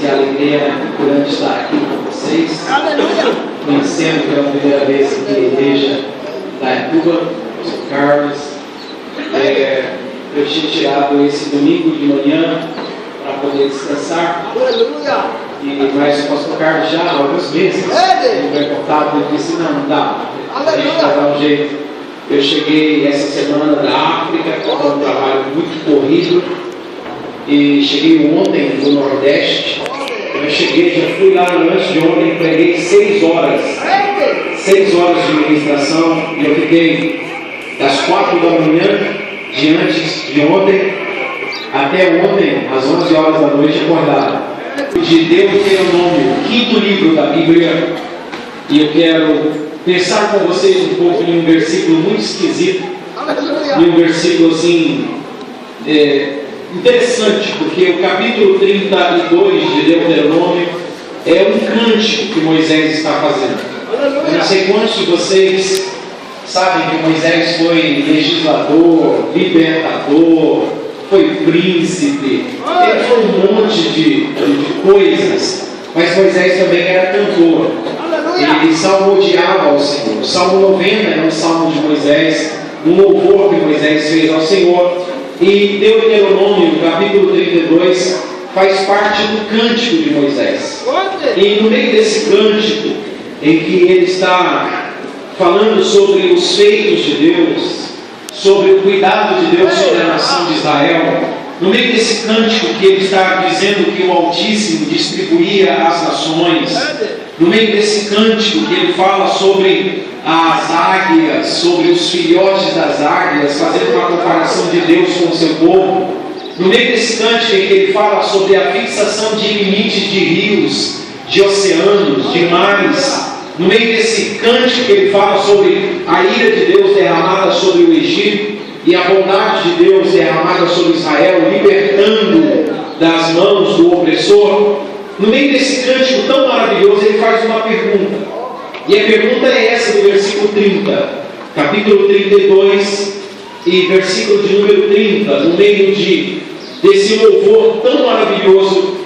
e alegria muito grande estar aqui com vocês. Aleluia! Conhecendo pela primeira vez aqui a igreja da Ituba, São Carlos. Eu tinha tirado esse domingo de manhã para poder descansar. Aleluia! Mas o pastor Carlos já há alguns meses ele vai contar, eu disse, não dá. A gente vai dar um jeito. Eu cheguei essa semana da África, com um trabalho muito corrido. E cheguei ontem no Nordeste. Eu cheguei, já fui lá antes de ontem, preguei 6 horas. 6 horas de ministração. E eu fiquei das 4 da manhã de antes de ontem até ontem, às 11 horas da noite, acordado. De Deuteronômio, o 5º livro da Bíblia. E eu quero pensar com vocês um pouco em um versículo muito esquisito. Em um versículo assim. Interessante, porque o capítulo 32 de Deuteronômio é um cântico que Moisés está fazendo. Eu não sei quantos de vocês sabem que Moisés foi legislador, libertador, foi príncipe, ele foi um monte de coisas, mas Moisés também era cantor. Ele salmodiava ao Senhor. O Salmo 90 é um salmo de Moisés, um louvor que Moisés fez ao Senhor. E Deuteronômio, capítulo 32, faz parte do cântico de Moisés. E no meio desse cântico, em que ele está falando sobre os feitos de Deus, sobre o cuidado de Deus sobre a nação de Israel, no meio desse cântico que ele está dizendo que o Altíssimo distribuía as nações, no meio desse cântico que ele fala sobre as águias, sobre os filhotes das águias, fazendo uma comparação de Deus com o seu povo, no meio desse cântico em que ele fala sobre a fixação de limites de rios, de oceanos, de mares, no meio desse cântico que ele fala sobre a ira de Deus derramada sobre o Egito e a bondade de Deus derramada sobre Israel, libertando das mãos do opressor, no meio desse cântico tão maravilhoso, ele faz uma pergunta. E a pergunta é essa do versículo 30, capítulo 32 e versículo de número 30, no meio desse louvor tão maravilhoso,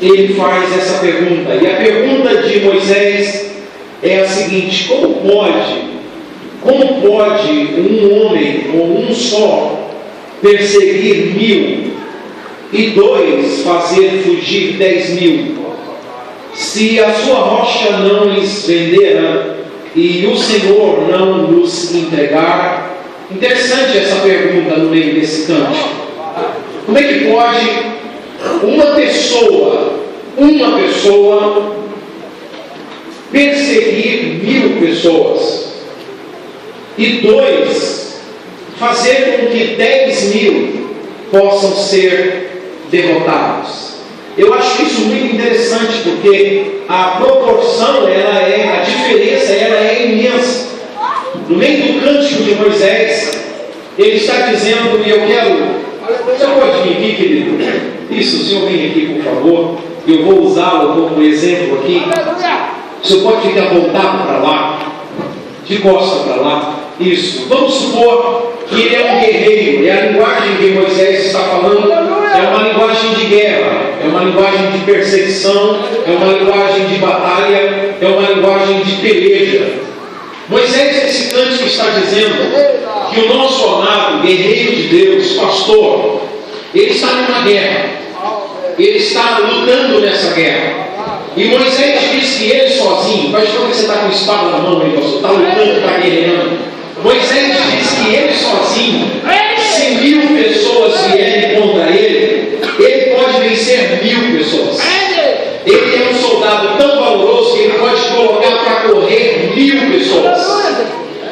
ele faz essa pergunta. E a pergunta de Moisés é a seguinte: como pode um homem ou um só perseguir 1000 e 2 fazer fugir 10.000? Se a sua rocha não lhes venderá e o Senhor não nos entregar? Interessante essa pergunta no meio desse cântico. Como é que pode uma pessoa perseguir 1000 pessoas e 2 fazer com que 10.000 possam ser derrotados? Eu acho isso muito interessante, porque a proporção, a diferença, ela é imensa. No meio do cântico de Moisés, ele está dizendo, e eu quero... Você pode vir aqui, querido? Isso, o senhor vem aqui, por favor. Eu vou usá-lo como exemplo aqui. O senhor pode ficar voltado para lá, de costa para lá. Isso. Vamos supor que ele é um guerreiro, e a linguagem que Moisés está falando é uma linguagem de guerra, é uma linguagem de perseguição, é uma linguagem de batalha, é uma linguagem de peleja. Moisés, nesse cântico, está dizendo que o nosso amado guerreiro de Deus, pastor, ele está numa guerra, ele está lutando nessa guerra. E Moisés diz que ele sozinho, mas como você está com a espada na mão, aí, pastor, está lutando, está guerreando. Moisés diz que ele sozinho, se 1000 pessoas vierem contra ele pode vencer 1000 pessoas. Ele é um soldado tão valoroso que ele pode colocar para correr 1000 pessoas.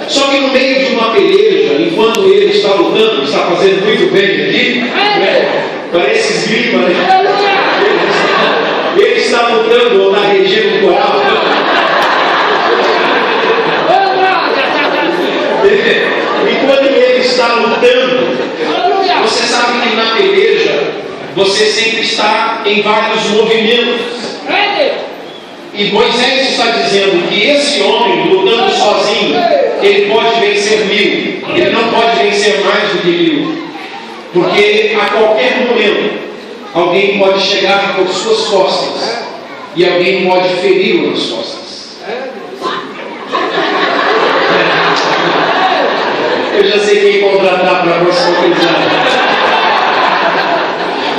Só que no meio de uma peleja, enquanto ele está lutando, está fazendo muito bem aqui, parece esgrima, né? Ele está lutando ou está regendo o coral. Enquanto ele está lutando, você sabe que na peleja você sempre está em vários movimentos. E Moisés está dizendo que esse homem lutando sozinho, ele pode vencer 1000, ele não pode vencer mais do que 1000, porque a qualquer momento alguém pode chegar por suas costas e alguém pode feri-lo nas costas. Eu já sei quem contratar para a próxima coisa.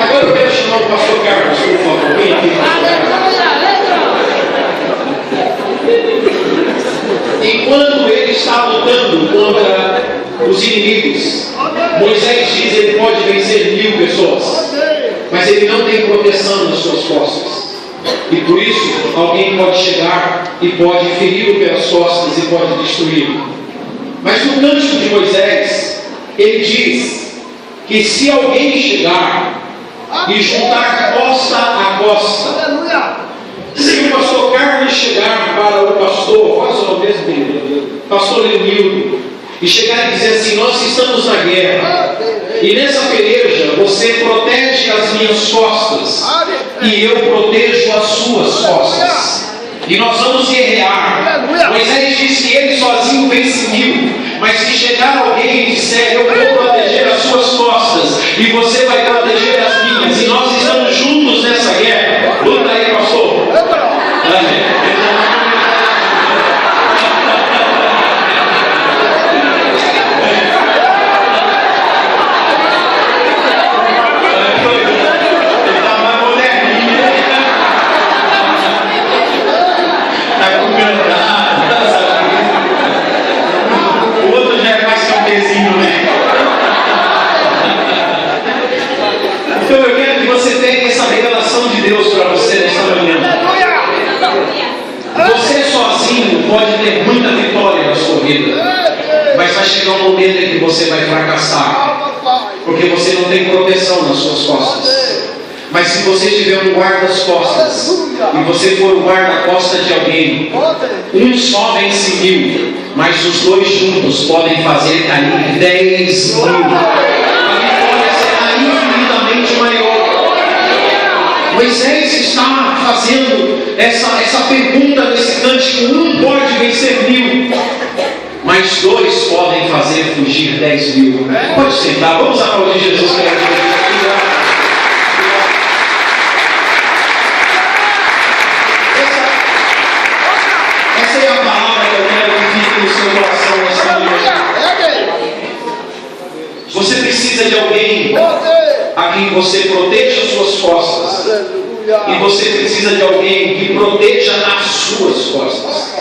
Agora eu quero chamar o pastor Carlos, por favor. Vem aqui, pastor Carlos. Enquanto ele está lutando contra os inimigos, Moisés diz que ele pode vencer 1000 pessoas, mas ele não tem proteção nas suas costas. E por isso, alguém pode chegar e pode feri-lo pelas costas e pode destruí-lo. Mas no cântico de Moisés, ele diz que se alguém chegar e juntar costa a costa, se o pastor Carlos chegar para o pastor, qual é o seu nome mesmo, pastor Leonildo, e chegar e dizer assim: nós estamos na guerra, e nessa peleja você protege as minhas costas e eu protejo as suas costas, e nós vamos guerrear. Moisés disse que ele sozinho vence 1000, mas se chegar alguém e disser: eu vou proteger as suas costas e você vai proteger as minhas, e nós estamos juntos nessa guerra, luta aí, pastor. O outro já é mais campezinho, né? Então eu quero que você tenha essa revelação de Deus para você nesta manhã. Você sozinho pode ter muita vitória na sua vida, mas vai chegar um momento em que você vai fracassar, porque você não tem proteção nas suas costas. Mas se você tiver um guarda-costas e você for o guarda-costa de alguém, um só vence 1000, mas os dois juntos podem fazer cair 10.000. A vitória será infinitamente maior. Moisés está fazendo essa pergunta nesse cântico: um pode vencer 1000, mas dois podem fazer fugir 10.000. Pode sentar, vamos aplaudir Jesus pela vida. Essa é a palavra que eu quero que fique no seu coração nessa manhã. Você precisa de alguém a quem você proteja as suas costas, e você precisa de alguém que proteja as suas costas.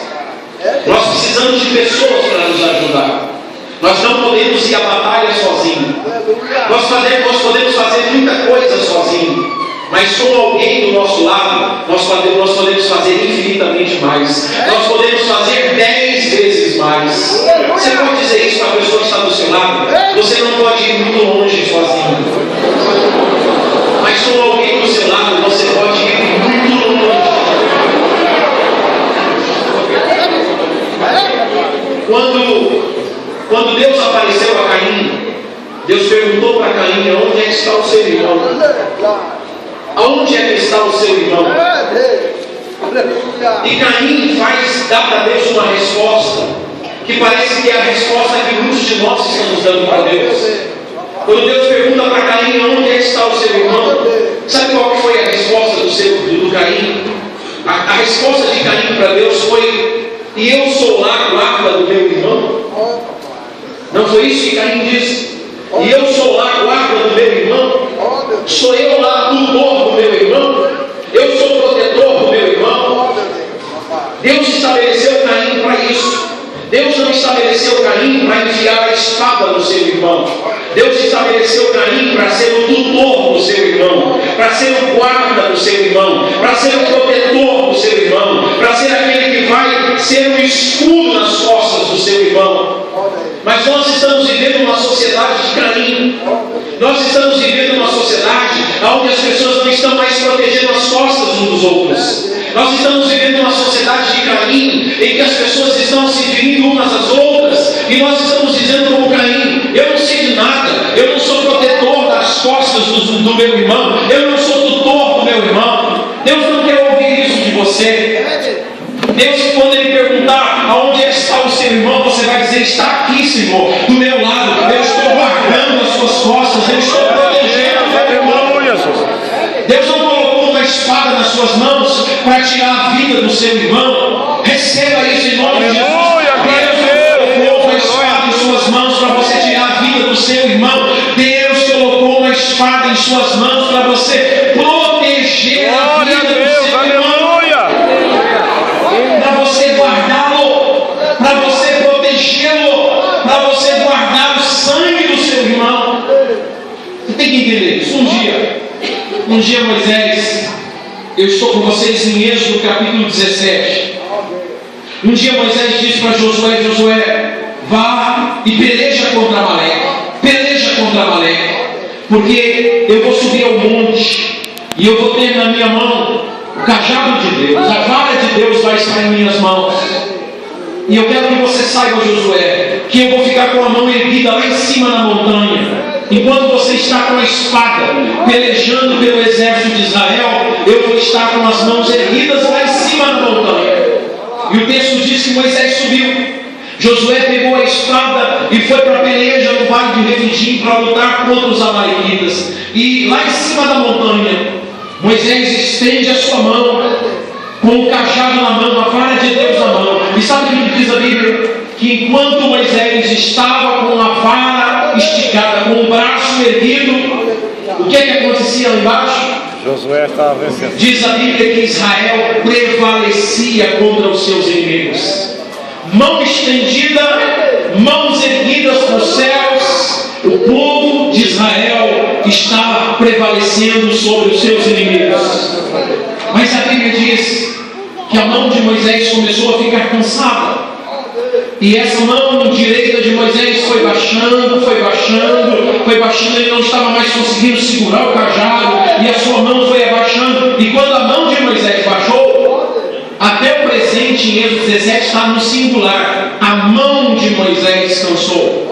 Nós precisamos de pessoas para nos ajudar. Nós não podemos ir à batalha sozinhos. Nós podemos fazer muita coisa sozinhos, mas com alguém do nosso lado, nós podemos fazer infinitamente mais. Nós podemos fazer 10 vezes mais. Você pode dizer isso para a pessoa que está do seu lado? Você não pode ir muito longe sozinho, mas com alguém do seu lado, você pode ir muito longe. Quando Deus apareceu a Caim, Deus perguntou para Caim: onde é que está o seu irmão? Aonde é que está o seu irmão? E Caim dá para Deus uma resposta que parece que é a resposta que muitos de nós estamos dando para Deus. Quando Deus pergunta para Caim: onde é que está o seu irmão? Sabe qual que foi a resposta do Caim? A resposta de Caim para Deus foi: e eu sou lá a guarda do meu irmão? Não foi isso que Caim disse? E eu sou lá a guarda do meu irmão? Sou eu lá tutor do meu irmão? Eu sou protetor do meu irmão? Deus estabeleceu Caim para isso. Deus não estabeleceu Caim para enfiar a espada no seu irmão. Deus estabeleceu Caim para ser o tutor do seu irmão, para ser o guarda do seu irmão, para ser o protetor do seu irmão, para ser aquele que vai ser o escudo nas costas do seu irmão. Mas nós estamos vivendo uma sociedade de Caim. Nós estamos vivendo uma sociedade onde as pessoas não estão mais protegendo as costas uns dos outros. Nós estamos vivendo uma sociedade de Caim, em que as pessoas estão se ferindo umas às outras, e nós estamos dizendo como Caim: eu não sei de nada, eu não sou protetor das costas do meu irmão, eu não sou tutor do meu irmão. Deus não quer ouvir isso de você. Deus, quando Ele perguntar aonde está o seu irmão, você vai dizer: está aqui, Senhor, do meu lado. Eu estou guardando as suas costas, eu estou protegendo o meu irmão. suas mãos para tirar a vida do seu irmão. Receba isso em nome de Jesus. Deus colocou uma espada em suas mãos para você tirar a vida do seu irmão. Deus colocou uma espada em suas mãos para você proteger a vida do seu irmão. Para você guardá-lo, para você protegê-lo, para você guardar o sangue do seu irmão. Você tem que entender isso. Um dia Moisés, eu estou com vocês em Êxodo capítulo 17. Um dia Moisés disse para Josué: Josué, vá e peleja contra Amaleque, porque eu vou subir ao monte e eu vou ter na minha mão o cajado de Deus, a vara de Deus vai estar em minhas mãos. E eu quero que você saiba, Josué, que eu vou ficar com a mão erguida lá em cima na montanha. Enquanto você está com a espada pelejando pelo exército de Israel, eu vou estar com as mãos erguidas lá em cima na montanha. E o texto diz que Moisés subiu. Josué pegou a espada e foi para a peleja no vale de Refidim para lutar contra os amalequitas. E lá em cima da montanha, Moisés estende a sua mão com o cajado na mão, a vara de Deus na mão. E sabe o que diz a Bíblia? Que enquanto Moisés estava com a vara esticada, com o braço erguido, o que acontecia lá embaixo? Josué estava vencendo. Diz a Bíblia que Israel prevalecia contra os seus inimigos. Mão estendida, mãos erguidas para os céus, o povo de Israel estava prevalecendo sobre os seus inimigos. Mas a Bíblia diz que a mão de Moisés começou a ficar cansada. E essa mão direita de Moisés foi baixando, ele não estava mais conseguindo segurar o cajado, e a sua mão foi abaixando. E quando a mão de Moisés baixou, até o presente em Êxodo 17 está no singular, a mão de Moisés cansou.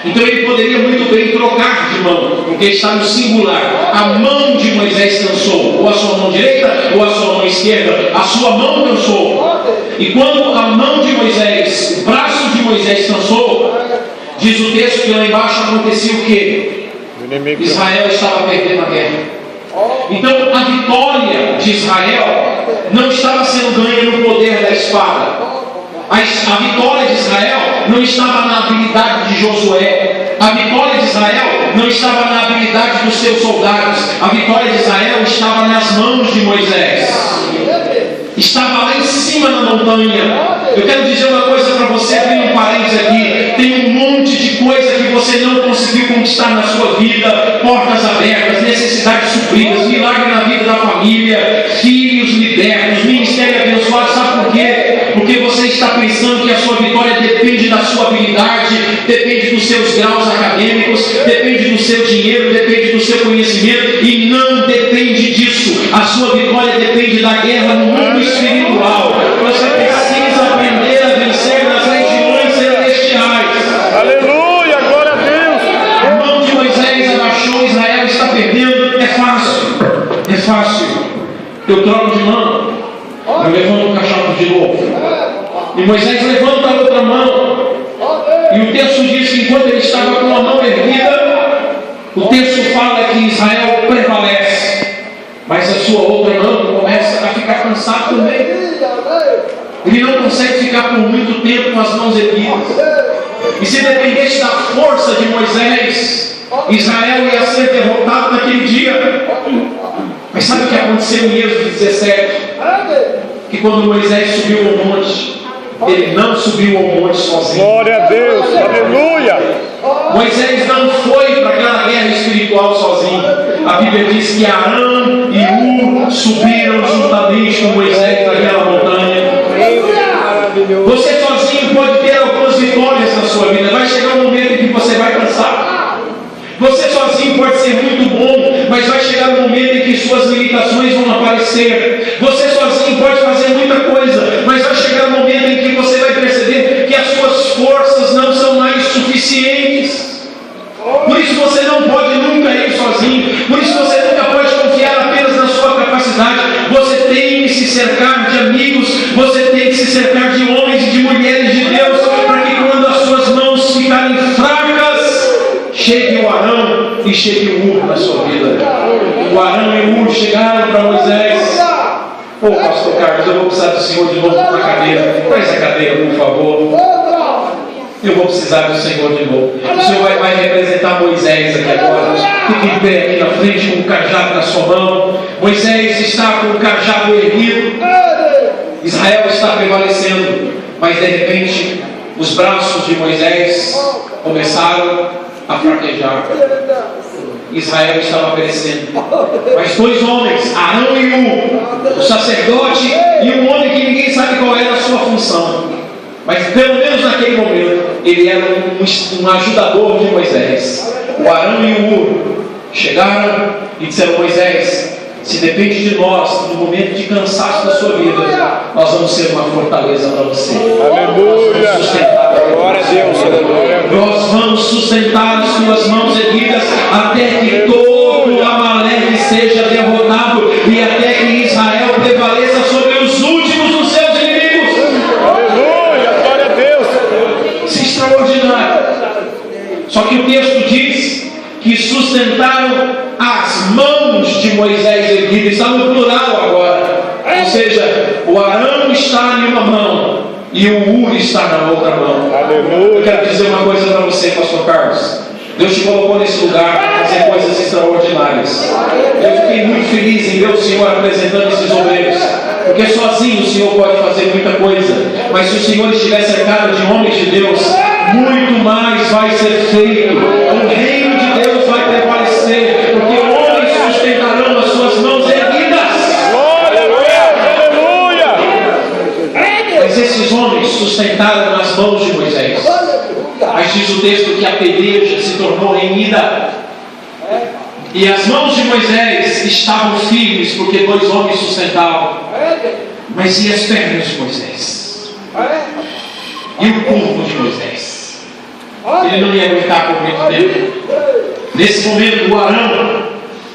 Então ele poderia muito bem trocar de mão, porque está no singular. A mão de Moisés cansou, ou a sua mão direita, ou a sua mão esquerda. A sua mão cansou. E quando a mão de Moisés, o braço de Moisés cansou, diz o texto que lá embaixo acontecia o quê? Israel estava perdendo a guerra. Então a vitória de Israel não estava sendo ganha no poder da espada. A vitória de Israel não estava na habilidade de Josué. A vitória de Israel não estava na habilidade dos seus soldados. A vitória de Israel estava nas mãos de Moisés. Estava lá em cima na montanha. Eu quero dizer uma coisa para você, abrir um parênteses aqui. Tem um monte de coisa que você não conseguiu conquistar na sua vida. Portas abertas, necessidades supridas, milagre na vida da família, filhos libertos, ministério abençoado. Sabe por quê? Porque você está pensando que a sua vitória depende da sua habilidade, depende dos seus graus acadêmicos, depende do seu dinheiro, depende do seu conhecimento, e não depende disso. A sua vitória depende da guerra no mundo espiritual. Você precisa aprender a vencer nas regiões celestiais. Aleluia, glória a Deus. A mão de Moisés abaixou, Israel está perdendo. É fácil. Eu troco de mão, eu levanto o cajado de novo. E Moisés levanta a outra mão. E o texto diz que enquanto ele estava com a mão erguida, o texto fala que Israel prevalece. Mas a sua outra mão começa a ficar cansada também. Ele não consegue ficar por muito tempo com as mãos erguidas. E se dependesse da força de Moisés, Israel ia ser derrotado naquele dia. Mas sabe o que aconteceu em Êxodo 17? Que quando Moisés subiu ao monte, ele não subiu ao monte sozinho. Glória a Deus, aleluia. Moisés não foi para aquela guerra espiritual sozinho. A Bíblia diz que Arão e Ur subiram juntamente com Moisés para aquela montanha. Você sozinho pode ter algumas vitórias na sua vida. Vai chegar um momento em que você vai cansar. Você sozinho pode ser muito bom, mas vai chegar um momento em que suas limitações vão aparecer. Você sozinho pode fazer muita coisa, mas vai chegar um momento em que você vai perceber que as suas forças não são mais suficientes. Por isso você não pode nunca ir sozinho. Por isso você nunca pode confiar apenas na sua capacidade. Você tem que se cercar de amigos. Você tem que se cercar de homens e de mulheres de Deus, para que quando as suas mãos ficarem fracas, chegue o Arão e chegue o Ur na sua vida. O Arão e o Ur chegaram para Moisés Ô pastor Carlos, eu vou precisar do senhor de novo na cadeira. Traz a cadeira, por favor. Eu vou precisar do Senhor de novo. O Senhor vai representar Moisés aqui agora. Fique em pé aqui na frente com o cajado na sua mão. Moisés está com o cajado erguido. Israel está prevalecendo. Mas de repente, os braços de Moisés começaram a fraquejar. Israel estava perecendo. Mas dois homens, Arão e Ur, o sacerdote e um homem que ninguém sabe qual era a sua função. Mas pelo menos naquele momento, ele era um ajudador de Moisés. O Arão e o Ur chegaram e disseram: Moisés, se depende de nós, no momento de cansaço da sua vida, nós vamos ser uma fortaleza para você. Aleluia! Glória a Deus, aleluia! Nós vamos sustentar as tuas mãos erguidas até que todo Amaleque seja derrotado e até que Israel prevaleça sobre os últimos dos seus inimigos. Aleluia! Glória a Deus! Isso é extraordinário. Só que o texto diz que sustentaram as mãos de Moisés erguidas. Está no plural agora. Ou seja, o Arão está em uma mão e o Ur está na outra mão. Aleluia. Eu quero dizer uma coisa para você, pastor Carlos. Deus te colocou nesse lugar para fazer coisas extraordinárias. Eu fiquei muito feliz em ver o Senhor apresentando esses obreiros, porque sozinho o Senhor pode fazer muita coisa, mas se o Senhor estiver cercado de homens de Deus, muito mais vai ser feito. O reino de Deus vai prevalecer, porque homens sustentarão as suas mãos erguidas. Glória a Deus, aleluia! Mas esses homens sustentaram as mãos de Moisés. Mas diz o texto que a peleja se tornou renhida. E as mãos de Moisés estavam firmes, porque dois homens sustentavam. Mas e as pernas de Moisés? E o corpo de Moisés? Ele não ia aguentar por muito tempo. Nesse momento, o Arão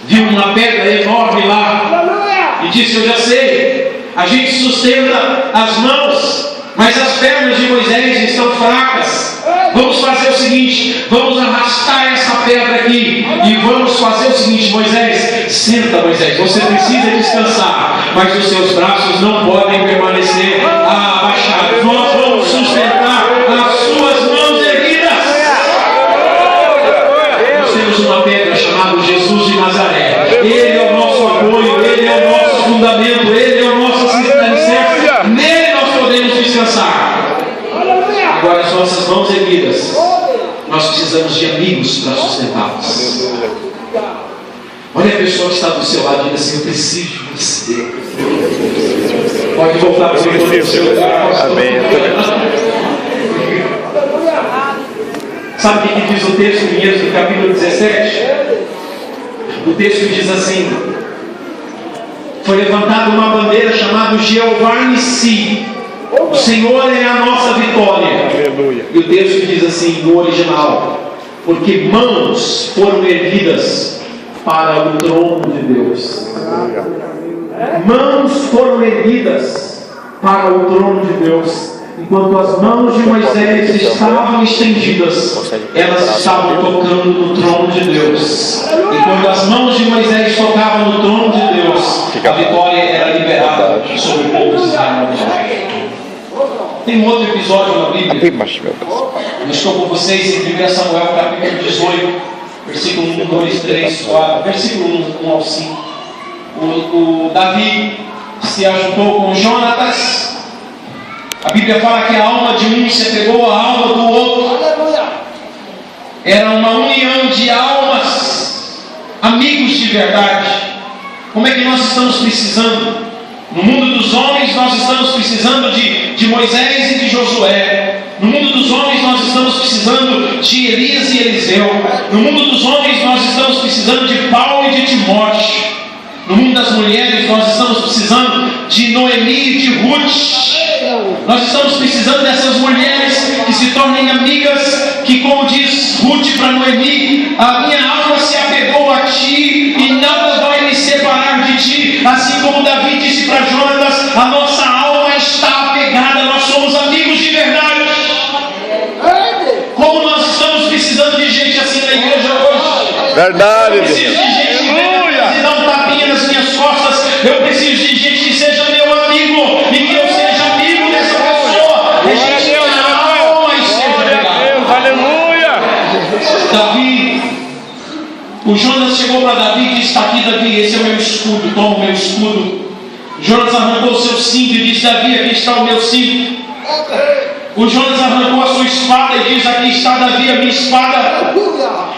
viu uma pedra enorme lá e disse: eu já sei, a gente sustenta as mãos, mas as pernas de Moisés estão fracas. Vamos fazer o seguinte: vamos arrastar essa pedra aqui e vamos fazer o seguinte. Moisés, senta, Moisés, você precisa descansar, mas os seus braços não podem permanecer abaixados. Nós vamos sustentar as suas mãos erguidas. Nós temos uma pedra chamada Jesus de Nazaré. Ele é o nosso apoio, ele é o nosso fundamento, ele é o nosso alicerce. Nele nós podemos descansar. Agora, as nossas mãos erguidas, nós precisamos de amigos para sustentá-las. Olha a pessoa que está do seu lado e diz assim: eu preciso de você. Pode voltar para o seu lugar. Sabe o que diz o texto em Êxodo capítulo 17? O texto diz assim: foi levantada uma bandeira chamada Jeová Nissi. O Senhor é a nossa vitória. Aleluia. E o texto diz assim no original: porque mãos foram erguidas para o trono de Deus. Mãos foram erguidas para o trono de Deus. Enquanto as mãos de Moisés estavam estendidas, elas estavam tocando no trono de Deus. E quando as mãos de Moisés tocavam no trono de Deus, a vitória era liberada sobre o povo de Israel. Tem um outro episódio na Bíblia. Eu estou com vocês em 1 Samuel capítulo 18, versículo 1, 2, 3, 4, versículo 1 ao 5. O Davi se ajuntou com Jonatas. A Bíblia fala que a alma de um se apegou à alma do outro. Era uma união de almas, amigos de verdade. Como é que nós estamos precisando? No mundo dos homens nós estamos precisando de Moisés e de Josué. No mundo dos homens nós estamos precisando de Elias e Eliseu. No mundo dos homens nós estamos precisando de Paulo e de Timóteo. No mundo das mulheres nós estamos precisando de Noemi e de Ruth. Nós estamos precisando dessas mulheres que se tornem amigas, que, como diz Ruth para Noemi, a minha alma se apegou a ti e nada vai me separar de ti. Assim como Davi disse para Jonatas, a nossa alma está apegada, nós somos amigos de verdade. Como nós estamos precisando de gente assim na igreja hoje. Verdade, eu preciso de gente que venha e dar um tapinha nas minhas costas. Eu preciso de gente que seja meu Davi, esse é o meu escudo, toma o meu escudo. Jonas arrancou o seu cinto e disse: Davi, aqui está o meu cinto. O Jonas arrancou a sua espada e diz: aqui está, Davi, a minha espada.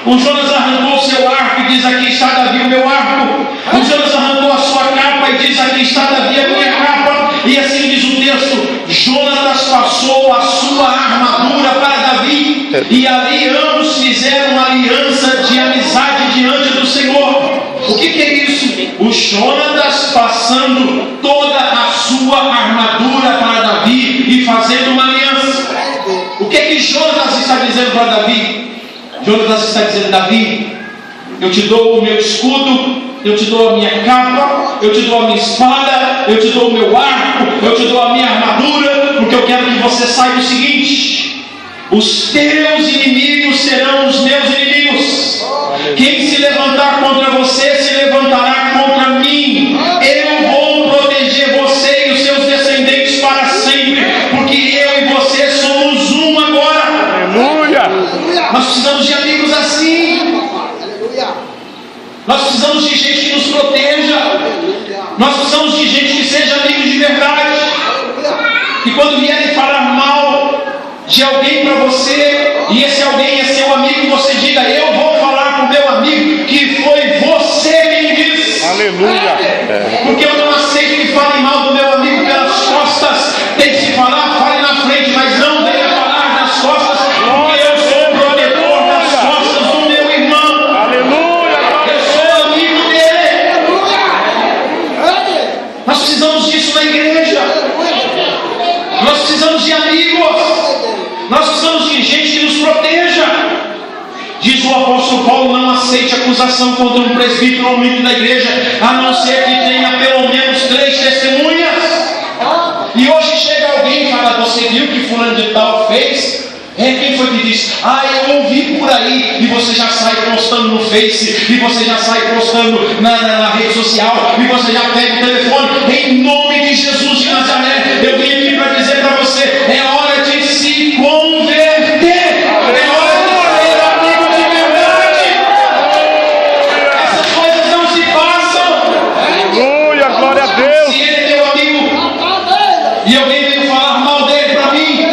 O Jonas arrancou o seu arco e diz: aqui está, Davi, o meu arco. O Jonas arrancou a sua capa e diz: aqui está, Davi, a minha capa. E assim diz o texto: Jonas passou a sua armadura para Davi, e ali ambos fizeram uma aliança de amizade diante do Senhor. O que é isso? O Jonas passando toda a sua armadura para Davi e fazendo uma aliança. O que Jonas está dizendo para Davi? Jonas está dizendo: Davi, eu te dou o meu escudo, eu te dou a minha capa, eu te dou a minha espada, eu te dou o meu arco, eu te dou a minha armadura, porque eu quero que você saiba o seguinte: os teus inimigos serão os meus inimigos. Quem se levantar contra você se levantará contra mim. Eu vou proteger você e os seus descendentes para sempre, porque eu e você somos um agora. Aleluia! Nós precisamos de amigos assim. Nós precisamos de gente que nos proteja. Nós precisamos de gente que seja amigo de verdade. E quando vierem falar mal de alguém para você, e esse alguém é seu amigo, você diga: eu vou falar com meu amigo que foi você quem disse. Aleluia! Porque eu não aceito que falem mal do meu amigo pelas costas. Tem que se falar, fale na frente, mas não venha falar nas costas, porque eu sou o protetor das costas do meu irmão. Aleluia! Eu sou amigo dele. Nós precisamos disso na igreja. Nós precisamos de amigos. Nós precisamos de gente que nos proteja. Diz o apóstolo Paulo: não aceite acusação contra um presbítero ou membro da igreja, a não ser que tenha pelo menos 3 testemunhas. E hoje chega alguém e fala: você viu que fulano de tal fez? Quem foi que disse? Eu ouvi por aí. E você já sai postando no Face, e você já sai postando na rede social, e você já pega o telefone. Em nome de Jesus de Nazaré, eu vim aqui para dizer para você: é hora de se converter. É hora de ser amigo de verdade. Essas coisas não se passam. Aleluia! Glória a Deus! Se ele é meu amigo e alguém veio falar mal dele para mim,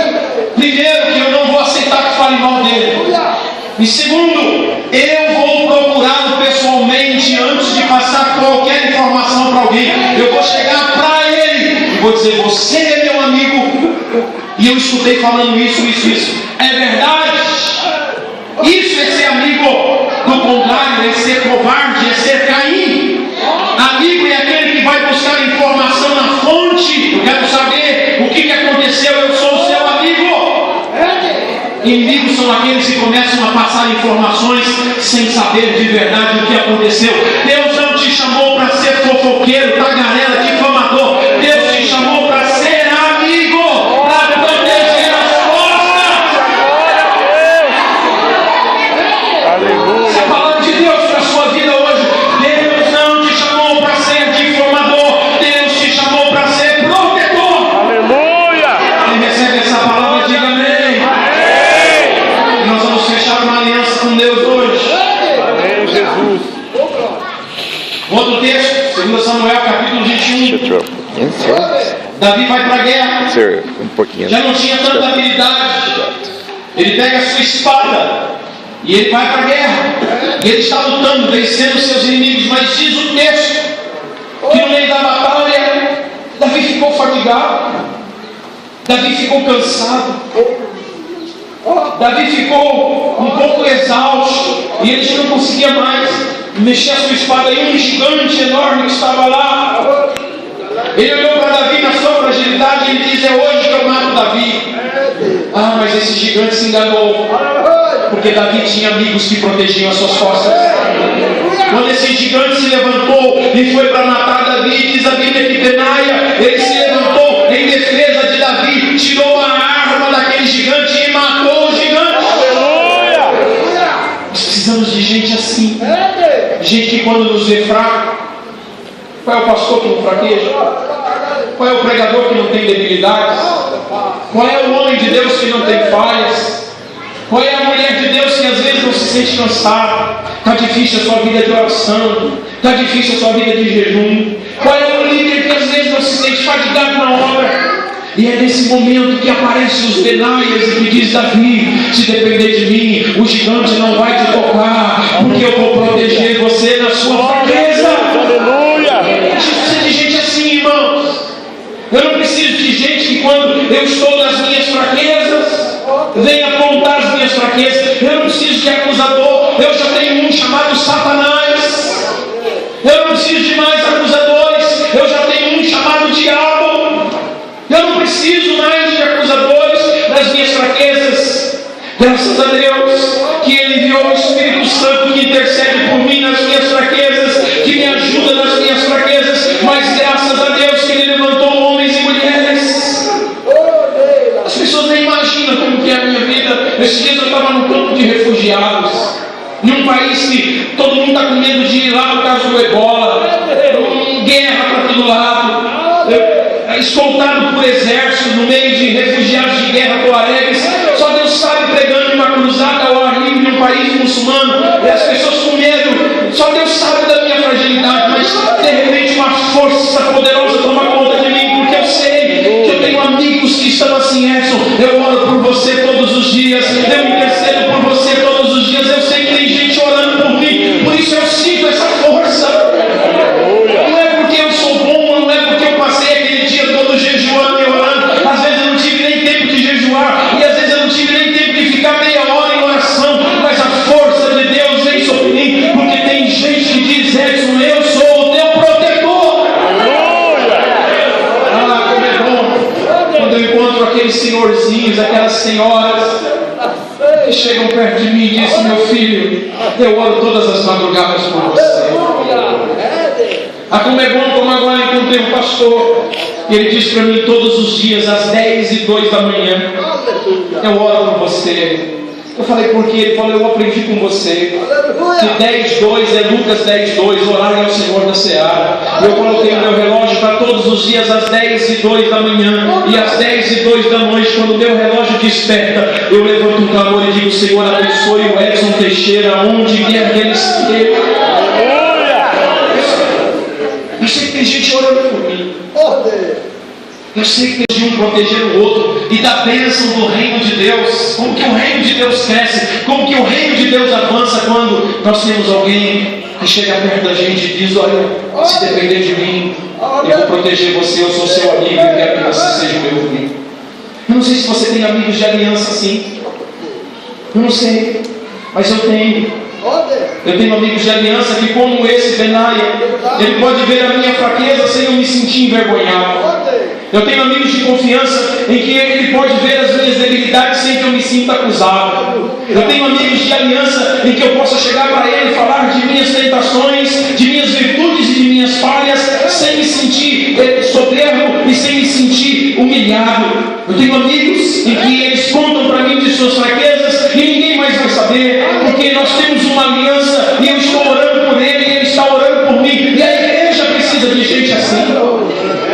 primeiro, que eu não vou aceitar que fale mal dele. E segundo, eu vou procurá-lo pessoalmente antes de passar qualquer informação para alguém. Eu vou chegar para ele e vou dizer: você é meu amigo, e eu escutei falando isso. É verdade? Isso é ser amigo. Do contrário, é ser covarde, é ser Caim. Amigo é aquele que vai buscar informação na fonte. Eu quero saber o que aconteceu, eu sou o seu amigo. Inimigos são aqueles que começam a passar informações sem saber de verdade o que aconteceu. Deus não te chamou para ser fofoqueiro, tagarela, difamador. Deus te chamou para ser amigo, para proteger as costas. Aleluia! A palavra de Deus para a sua vida hoje: Deus não te chamou para ser difamador, Deus te chamou para ser protetor. Aleluia! Quem recebe essa palavra, diga amém. Nós vamos fechar uma aliança com Deus hoje. Amém, Jesus. Outro texto, 2 Samuel, capítulo 21. Davi vai para a guerra. Já não tinha tanta habilidade. Ele pega a sua espada e ele vai para a guerra. E ele está lutando, vencendo seus inimigos. Mas diz o texto que no meio da batalha, Davi ficou fatigado. Davi ficou cansado. Davi ficou um pouco exausto, e ele já não conseguia mais mexer a sua espada. E um gigante enorme que estava lá, ele olhou para Davi na sua fragilidade e ele diz: é hoje que eu mato Davi. Mas esse gigante se enganou, porque Davi tinha amigos que protegiam as suas costas. Quando esse gigante se levantou e foi para matar Davi, diz a Bíblia que Benaia, ele se levantou em defesa de Davi, tirou a arma daquele gigante e matou o gigante. Aleluia! Nós precisamos de gente assim, gente que quando nos vê fraco, qual é o pastor que não fraqueja? Qual é o pregador que não tem debilidades? Qual é o homem de Deus que não tem falhas? Qual é a mulher de Deus que às vezes não se sente cansada? Está difícil a sua vida de oração. Está difícil a sua vida de jejum. Qual é o líder que às vezes não se sente fatigado na obra? E é nesse momento que aparecem os Benaias e que diz Davi: se depender de mim, o gigante não vai te tocar, porque eu vou proteger você na sua fraqueza. Aleluia! A gente precisa de gente assim, irmãos. Eu não preciso de gente que quando eu estou nas minhas fraquezas, venha apontar as minhas fraquezas. Eu não preciso de acusador. Eu já tenho um chamado Satanás. Eu não preciso de mais acusadores. Eu já tenho um chamado diabo. Eu não preciso mais de acusadores das minhas fraquezas. Graças a Deus que Ele enviou o Espírito Santo que intercede por mim nas minhas fraquezas, que me ajuda nas minhas fraquezas. Mas graças a Deus que Ele levantou homens e mulheres. As pessoas nem imaginam como que é a minha vida. Esses dias eu estava num campo de refugiados, em um país que todo mundo está com medo de ir lá por causa do ebola, guerra para todo lado, escoltado por exército no meio de refugiados de guerra tuaregues. Só Deus sabe, pregando uma cruzada ao ar livre em um país muçulmano, e as pessoas com medo. Só Deus sabe da minha fragilidade, mas de repente uma força poderosa toma conta de mim, porque eu sei que eu tenho amigos que estão assim. Edson, eu oro por você todos os dias, eu intercedo por você todos os dias. Eu sei que tem gente orando por mim, por isso eu sinto essa força. Não é porque eu sou bom, não é porque eu passei aquele dia todo jejuando e orando. Às vezes eu não tive nem tempo de jejuar, e às vezes eu não tive nem tempo de ficar meia hora em oração, mas a força de Deus vem sobre mim, porque tem gente que diz: Edson, eu sou o teu protetor. Ah, como é bom quando eu encontro aqueles senhorzinhos, aquelas senhoras que chegam perto de mim e dizem: meu filho, eu oro todas as madrugadas por você. Ah, como é bom, como agora encontrei um pastor, e ele diz para mim todos os dias, às 10h02 da manhã: eu oro por você. Eu falei: por quê? Ele falou: eu aprendi com você que 10:02 é Lucas 10:2, orar é o Senhor da Seara. Eu coloquei o meu relógio para todos os dias às 10h02 da manhã, e às 10h02 da noite, quando o meu relógio desperta, eu levanto um clamor e digo: Senhor, abençoe o Edson Teixeira onde quer que ele esteja. Eu sei que tem gente orando por mim. Eu sei que tem um proteger o outro e da bênção do reino de Deus. Como que o reino de Deus cresce, como que o reino de Deus avança quando nós temos alguém que chega perto da gente e diz: olha, se depender de mim, eu vou proteger você, eu sou seu amigo e quero que você seja meu amigo. Eu não sei se você tem amigos de aliança assim. Eu não sei, mas eu tenho. Eu tenho amigos de aliança que, como esse Benaia, ele pode ver a minha fraqueza sem eu me sentir envergonhado. Eu tenho amigos de confiança em que ele pode ver as minhas debilidades sem que eu me sinta acusado. Eu tenho amigos de aliança em que eu possa chegar para ele e falar de minhas tentações, de minhas virtudes e de minhas falhas, sem me sentir soberbo e sem me sentir humilhado. Eu tenho amigos em que eles contam para mim de suas fraquezas e ninguém mais vai saber, porque nós temos uma aliança e eu estou orando por ele e ele está orando por mim, e a igreja precisa de gente assim.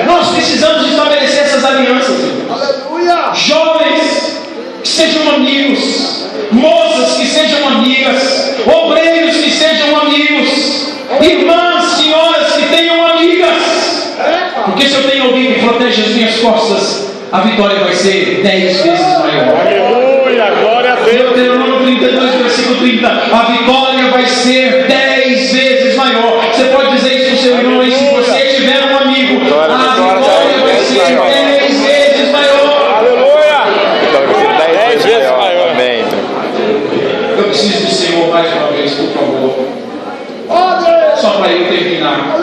Nós precisamos estabelecer essas alianças. Aleluia. Jovens que sejam amigos, moças que sejam amigas, obreiros que sejam amigos, irmãs, senhoras que tenham amigas, porque se eu tenho alguém que protege as minhas costas, a vitória vai ser 10 vezes maior. Aleluia, glória a Deus. Deuteronômio 32, versículo 30. A vitória vai ser 10 vezes maior. Você pode dizer isso para o seu irmão, e se você tiver um amigo, a vitória vai ser 10 vezes maior. Aleluia. 10 vezes maior. Amém. Eu preciso do Senhor mais uma vez, por favor. Só para eu terminar.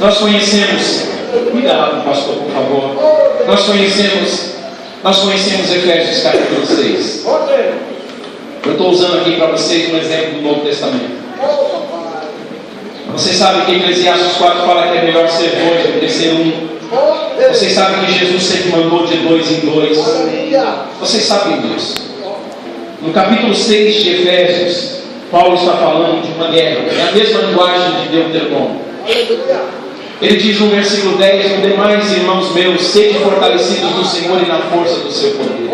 Nós conhecemos, cuidado, pastor, por favor. Nós conhecemos Efésios capítulo 6. Eu estou usando aqui para vocês um exemplo do Novo Testamento. Vocês sabem que Eclesiastes 4 fala que é melhor ser dois do que ser um. Vocês sabem que Jesus sempre mandou de 2 em 2. Vocês sabem disso. No capítulo 6 de Efésios, Paulo está falando de uma guerra. É a mesma linguagem de Deuteronômio. Ele diz no versículo 10: no demais, irmãos meus, sede fortalecidos no Senhor e na força do seu poder.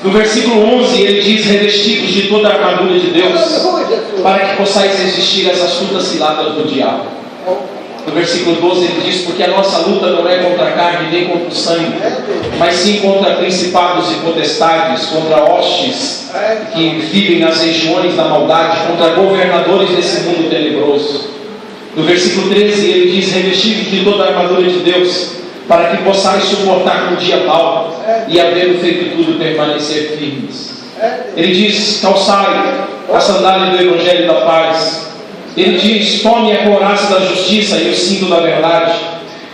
No versículo 11 ele diz: revestidos de toda a armadura de Deus, para que possais resistir às astutas ciladas do diabo. No versículo 12 ele diz: porque a nossa luta não é contra a carne nem contra o sangue, mas sim contra principados e potestades, contra hostes que vivem nas regiões da maldade, contra governadores desse mundo tenebroso. No versículo 13 ele diz: revestidos de toda a armadura de Deus, para que possais suportar no dia mau e, havendo feito tudo, permanecer firmes. Ele diz: calçai a sandália do Evangelho da paz. Ele diz: tome a couraça da justiça e o cinto da verdade.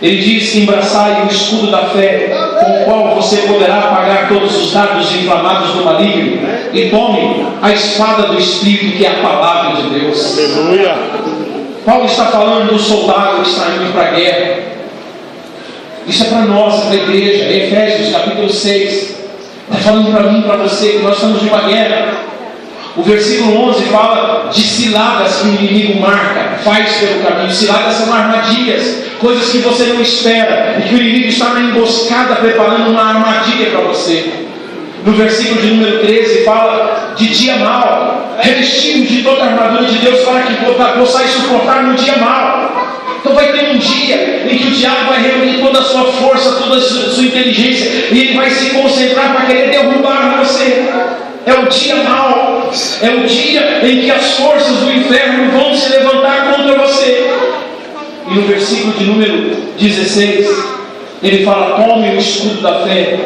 Ele diz: embraçai o escudo da fé, com o qual você poderá apagar todos os dardos inflamados do maligno, e tome a espada do Espírito, que é a palavra de Deus. Aleluia. Paulo está falando do soldado que está indo para a guerra. Isso é para nós, para a igreja. Efésios capítulo 6 está falando para mim e para você que nós estamos numa guerra. O versículo 11 fala de ciladas que o inimigo marca, faz pelo caminho. Ciladas são armadilhas, coisas que você não espera, e que o inimigo está na emboscada preparando uma armadilha para você. No versículo de número 13 fala de dia mau, revestidos de toda a armadura de Deus, para que possais suportar no dia mau. Então vai ter um dia em que o diabo vai reunir toda a sua força, toda a sua inteligência, e ele vai se concentrar para querer derrubar você. É o dia mau, é o dia em que as forças do inferno vão se levantar contra você. E no versículo de número 16 ele fala: tome o escudo da fé,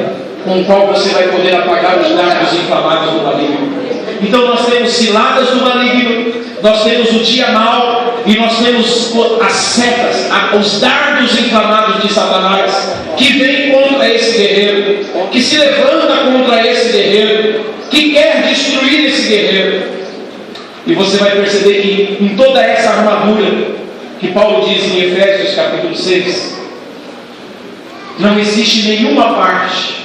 com o qual você vai poder apagar os dardos inflamados do maligno. Então nós temos ciladas do maligno, nós temos o dia mau, e nós temos as setas, os dardos inflamados de Satanás, que vem contra esse guerreiro, que se levanta contra esse guerreiro, que quer destruir esse guerreiro. E você vai perceber que em toda essa armadura que Paulo diz em Efésios capítulo 6, não existe nenhuma parte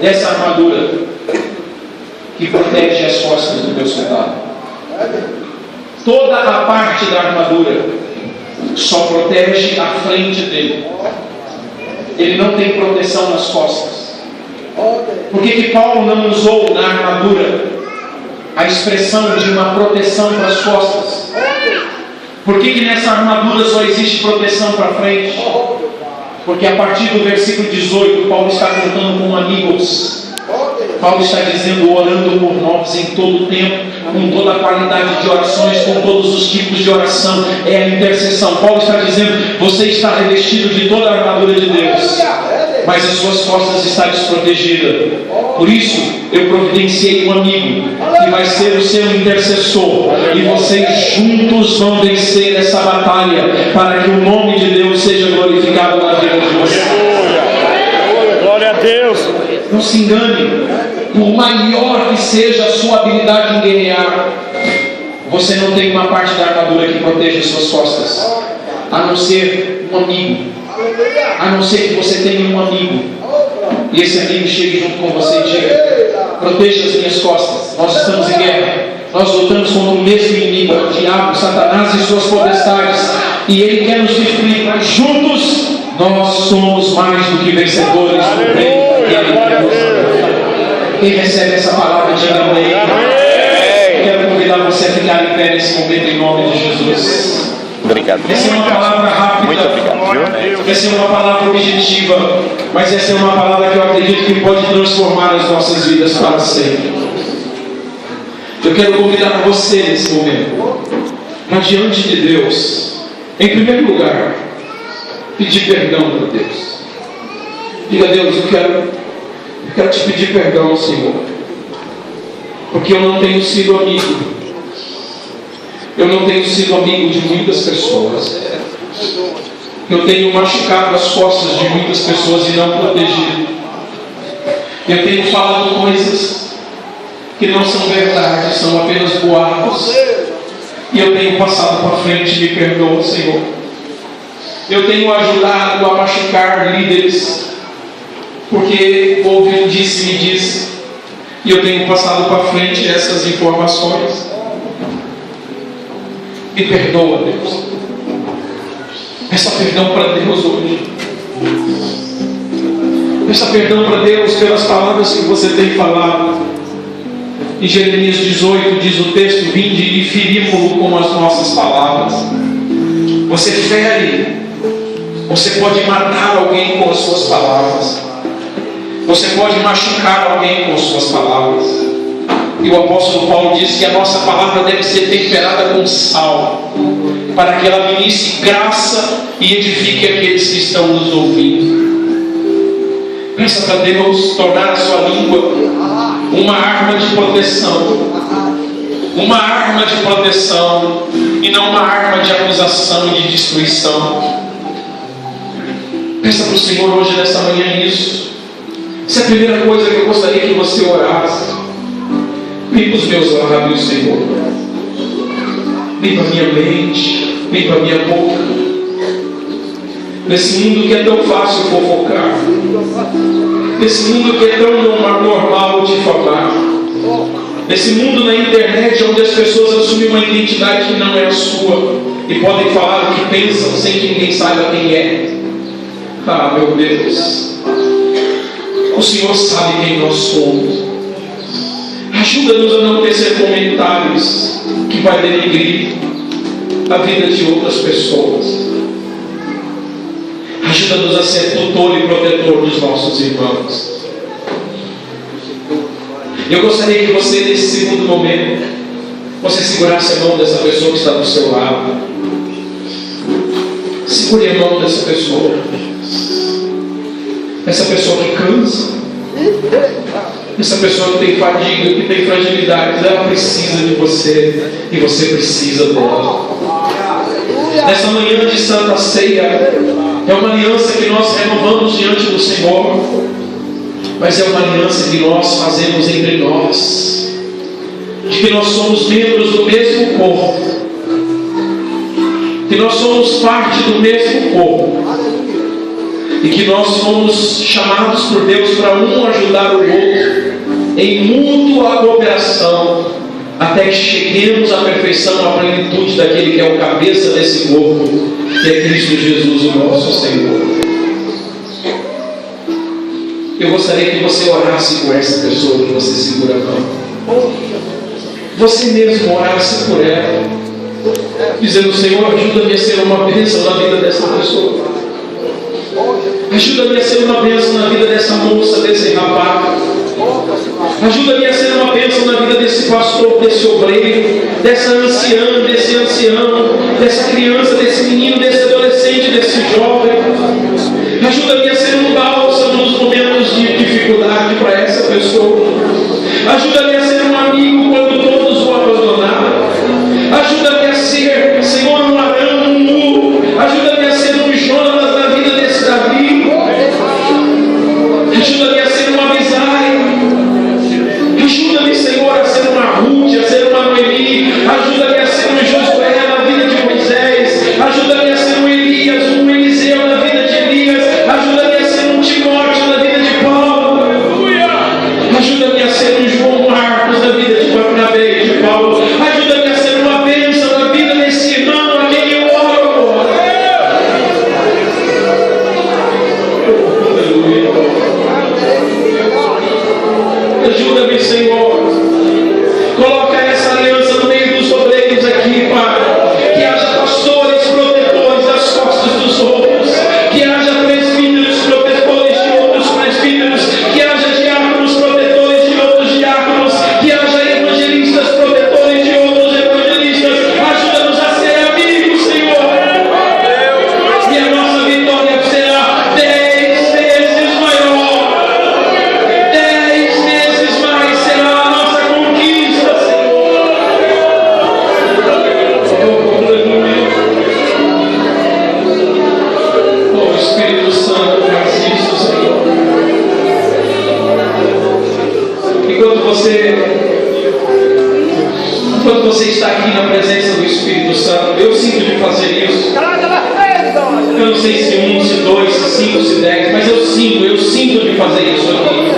dessa armadura que protege as costas do meu soldado. Toda a parte da armadura só protege a frente dele. Ele não tem proteção nas costas. Por que Paulo não usou na armadura a expressão de uma proteção para as costas? Por que nessa armadura só existe proteção para frente? Porque a partir do versículo 18, Paulo está contando com amigos. Paulo está dizendo: orando por nós em todo o tempo, com toda a qualidade de orações, com todos os tipos de oração. É a intercessão. Paulo está dizendo: você está revestido de toda a armadura de Deus, mas as suas costas estão desprotegidas. Por isso eu providenciei um amigo que vai ser o seu intercessor, e vocês juntos vão vencer essa batalha, para que o nome de Deus seja glorificado na vida de vocês. Glória a Deus. Não se engane, por maior que seja a sua habilidade em guerrear, você não tem uma parte da armadura que proteja as suas costas, a não ser um amigo. A não ser que você tenha um amigo, e esse amigo chegue junto com você e diga: proteja as minhas costas, nós estamos em guerra, nós lutamos contra o mesmo inimigo, o diabo, Satanás e suas potestades, e ele quer nos destruir, mas juntos nós somos mais do que vencedores no reino daquele. Quem recebe essa palavra, diga amém. Eu quero convidar você a ficar em pé nesse momento em nome de Jesus. Obrigado. Essa é uma palavra rápida. Muito obrigado. Essa é uma palavra objetiva, mas essa é uma palavra que eu acredito que pode transformar as nossas vidas para sempre. Eu quero convidar você nesse momento, para diante de Deus, em primeiro lugar, pedir perdão para Deus. Diga: Deus, eu quero te pedir perdão, Senhor, porque eu não tenho sido amigo. Eu não tenho sido amigo de muitas pessoas. Eu tenho machucado as costas de muitas pessoas e não protegido. Eu tenho falado coisas que não são verdade, são apenas boatos. E eu tenho passado para frente. Me perdoa, Senhor. Eu tenho ajudado a machucar líderes, porque houve um disse-me-disse, e eu tenho passado para frente essas informações. Me perdoa, Deus. Peça perdão para Deus hoje. Peça perdão para Deus pelas palavras que você tem falado. Em Jeremias 18 diz o texto: vinde e ferimos-lo com as nossas palavras. Você fere, você pode matar alguém com as suas palavras, você pode machucar alguém com as suas palavras. E o apóstolo Paulo diz que a nossa palavra deve ser temperada com sal, para que ela ministre graça e edifique aqueles que estão nos ouvindo. Peça para Deus tornar a sua língua uma arma de proteção, uma arma de proteção e não uma arma de acusação e de destruição. Peça para o Senhor hoje, nesta manhã, isso. Essa é a primeira coisa que eu gostaria que você orasse. Limpa os meus lábios, Senhor. Limpa a minha mente, limpa a minha boca. Nesse mundo que é tão fácil fofocar, nesse mundo que é tão normal difamar, nesse mundo na internet onde as pessoas assumem uma identidade que não é a sua e podem falar o que pensam sem que ninguém saiba quem é. Ah, meu Deus, o Senhor sabe quem nós somos. Ajuda-nos a não tecer comentários que vai denegrir a vida de outras pessoas. Ajuda-nos a ser tutor e protetor dos nossos irmãos. Eu gostaria que você, nesse segundo momento, você segurasse a mão dessa pessoa que está do seu lado. Segure a mão dessa pessoa. Essa pessoa que cansa, essa pessoa que tem fadiga, que tem fragilidade, ela precisa de você e você precisa dela. Nessa manhã de Santa Ceia, é uma aliança que nós renovamos diante do Senhor, mas é uma aliança que nós fazemos entre nós, de que nós somos membros do mesmo corpo, que nós somos parte do mesmo corpo, e que nós somos chamados por Deus para um ajudar o outro em mútua cooperação, até que cheguemos à perfeição, à plenitude daquele que é o cabeça desse corpo, que é Cristo Jesus, o nosso Senhor. Eu gostaria que você orasse por essa pessoa que você segura a mão. Você mesmo orasse por ela, dizendo: Senhor, ajuda-me a ser uma bênção na vida dessa pessoa. Ajuda-me a ser uma bênção na vida dessa moça, desse rapaz. Ajuda-me a ser uma bênção na vida desse pastor, desse obreiro, dessa anciã, desse ancião, dessa criança, desse menino, desse adolescente, desse jovem. Ajuda-me a ser um bálsamo nos momentos de dificuldade para essa pessoa. Ajuda-me a ser um amigo quando todos o abandonaram. Ajuda-me a ser, Senhor, um Arão, um Nu. Ajuda-me a ser um Jonas na vida desse Davi. Ajuda-me a ser uma Abisai. Ajuda-me, Senhor, a ser uma Ruth, a ser uma Noemi. Ajuda-me a ser um Josué na vida de Moisés. Ajuda-me a ser um Elias, um Eliseu na vida de Elias. Ajuda-me a ser um Timóteo na vida de Paulo. Ajuda-me a ser um João Marcos na vida de Barnabé e de Paulo. Ajuda-me a ser uma bênção na vida desse irmão a quem eu oro agora. Ajuda-me, Senhor. Coloca essa aliança no meio dos obreiros aqui, Pai. Que haja pastores protetores das costas dos outros. Que haja presbíteros protetores de outros presbíteros. Que haja diáconos protetores de outros diáconos. Que haja evangelistas protetores de outros evangelistas. Ajuda-nos a ser amigos, Senhor. E a nossa vitória será 10 vezes maior. 10 vezes mais será a nossa conquista, Senhor. Oh, Espírito Santo, faz isso, Senhor. Enquanto você está aqui na presença do Espírito Santo, eu sinto de fazer isso. Eu não sei se 1, se 2, se 5, se 10, mas eu sinto de fazer isso aqui.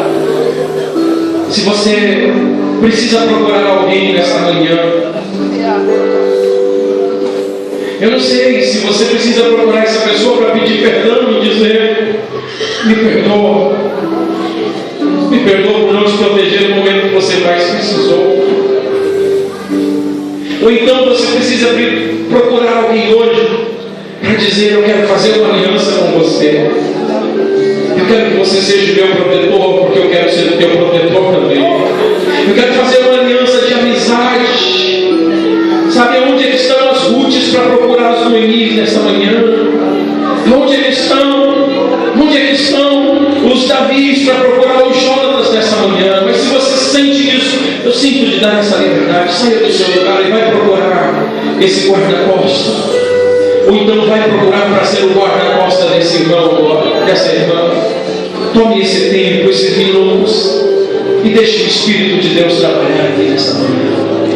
Se você precisa procurar alguém nessa manhã, eu não sei se você precisa procurar essa pessoa para pedir perdão e dizer: me perdoa por não te proteger no momento que você mais precisou. Ou então você precisa procurar alguém hoje para dizer: eu quero fazer uma aliança com você. Eu quero que você seja meu protetor, porque eu quero ser o teu protetor também. Eu quero fazer uma aliança de amizade. Sabe onde estão as Rutes para procurar os Noemis nessa manhã? Onde estão? Onde estão os Davis para procurar os Jonatas nessa manhã? Mas se você sente isso, eu sinto de dar essa liberdade. Saia do seu lugar e vai procurar esse guarda-costas. Ou então vai procurar para ser o guarda-costas desse irmão, dessa irmã. Tome esse tempo, esses minutos, e deixe o Espírito de Deus trabalhar aqui nessa manhã.